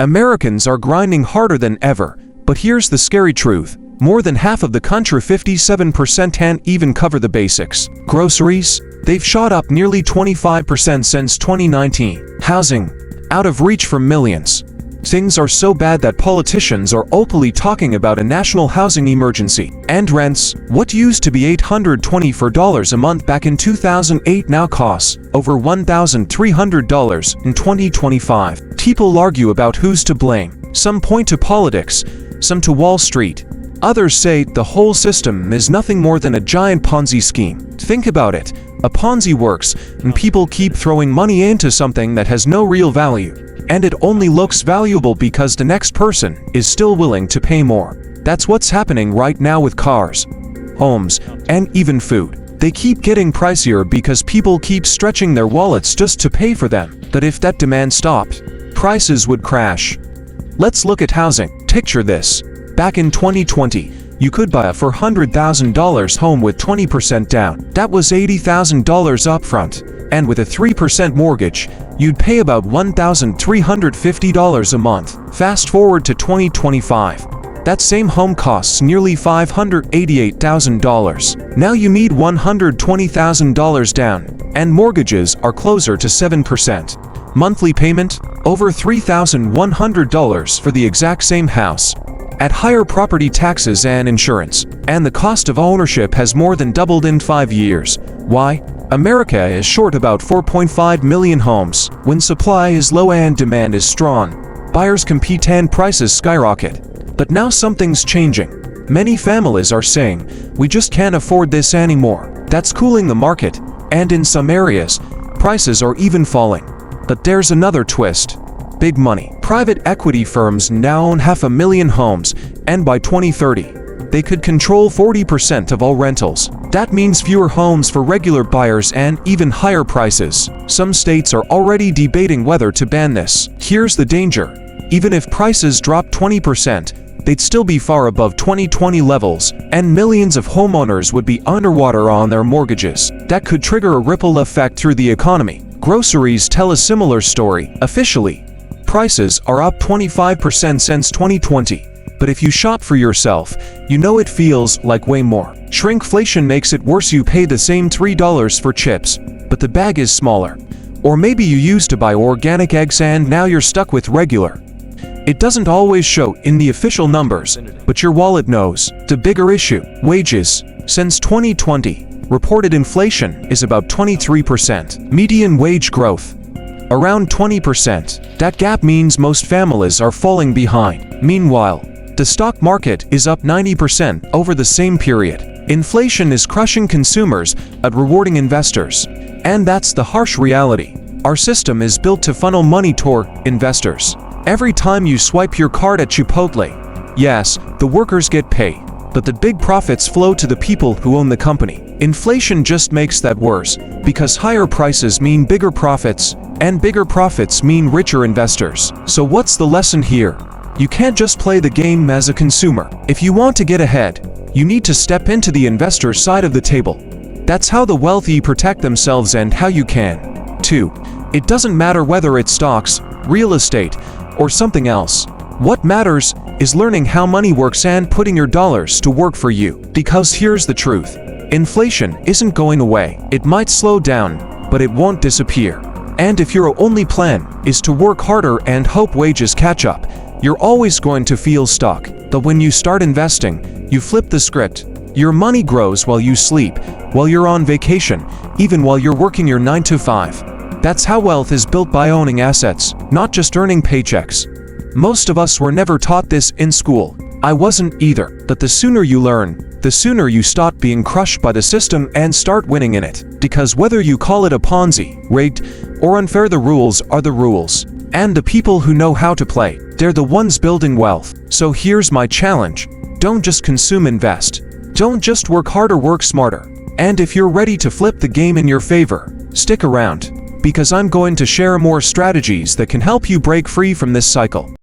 Americans are grinding harder than ever, but here's the scary truth. More than half of the country, 57%, can't even cover the basics. Groceries? They've shot up nearly 25% since 2019. Housing? Out of reach for millions. Things are so bad that politicians are openly talking about a national housing emergency. And rents, what used to be $824 a month back in 2008 now costs over $1,300 in 2025. People argue about who's to blame. Some point to politics, some to Wall Street. Others say the whole system is nothing more than a giant Ponzi scheme. Think about it. A Ponzi works, and people keep throwing money into something that has no real value. And it only looks valuable because the next person is still willing to pay more. That's what's happening right now with cars, homes, and even food. They keep getting pricier because people keep stretching their wallets just to pay for them. But if that demand stopped, prices would crash. Let's look at housing. Picture this. Back in 2020, you could buy a $400,000 home with 20% down. That was $80,000 upfront. And with a 3% mortgage, you'd pay about $1,350 a month. Fast forward to 2025. That same home costs nearly $588,000. Now you need $120,000 down, and mortgages are closer to 7%. Monthly payment? Over $3,100 for the exact same house. At higher property taxes and insurance, and the cost of ownership has more than doubled in 5 years. Why? America is short about 4.5 million homes. When supply is low and demand is strong, buyers compete and prices skyrocket. But now something's changing. Many families are saying, we just can't afford this anymore. That's cooling the market, and in some areas, prices are even falling. But there's another twist. Big money. Private equity firms now own 500,000 homes, and by 2030, they could control 40% of all rentals. That means fewer homes for regular buyers and even higher prices. Some states are already debating whether to ban this. Here's the danger. Even if prices drop 20%, they'd still be far above 2020 levels, and millions of homeowners would be underwater on their mortgages. That could trigger a ripple effect through the economy. Groceries tell a similar story. Officially, prices are up 25% since 2020. But if you shop for yourself, you know it feels like way more. Shrinkflation makes it worse. You pay the same $3 for chips, but the bag is smaller. Or maybe you used to buy organic eggs and now you're stuck with regular. It doesn't always show in the official numbers, but your wallet knows. The bigger issue, wages. Since 2020, reported inflation is about 23%. Median wage growth, around 20%. That gap means most families are falling behind. Meanwhile, the stock market is up 90% over the same period. Inflation is crushing consumers but rewarding investors. And that's the harsh reality. Our system is built to funnel money toward investors. Every time you swipe your card at Chipotle, yes, the workers get paid, but the big profits flow to the people who own the company. Inflation just makes that worse, because higher prices mean bigger profits, and bigger profits mean richer investors. So what's the lesson here? You can't just play the game as a consumer. If you want to get ahead, you need to step into the investor side of the table. That's how the wealthy protect themselves and how you can, too. It doesn't matter whether it's stocks, real estate, or something else. What matters is learning how money works and putting your dollars to work for you. Because here's the truth. Inflation isn't going away. It might slow down, but it won't disappear. And if your only plan is to work harder and hope wages catch up, you're always going to feel stuck. But when you start investing, you flip the script. Your money grows while you sleep, while you're on vacation, even while you're working your 9 to 5. That's how wealth is built, by owning assets, not just earning paychecks. Most of us were never taught this in school. I wasn't either. But the sooner you learn, the sooner you stop being crushed by the system and start winning in it. Because whether you call it a Ponzi, rigged, or unfair, the rules are the rules. And the people who know how to play, they're the ones building wealth. So here's my challenge. Don't just consume, invest. Don't just work harder, work smarter. And if you're ready to flip the game in your favor, stick around, because I'm going to share more strategies that can help you break free from this cycle.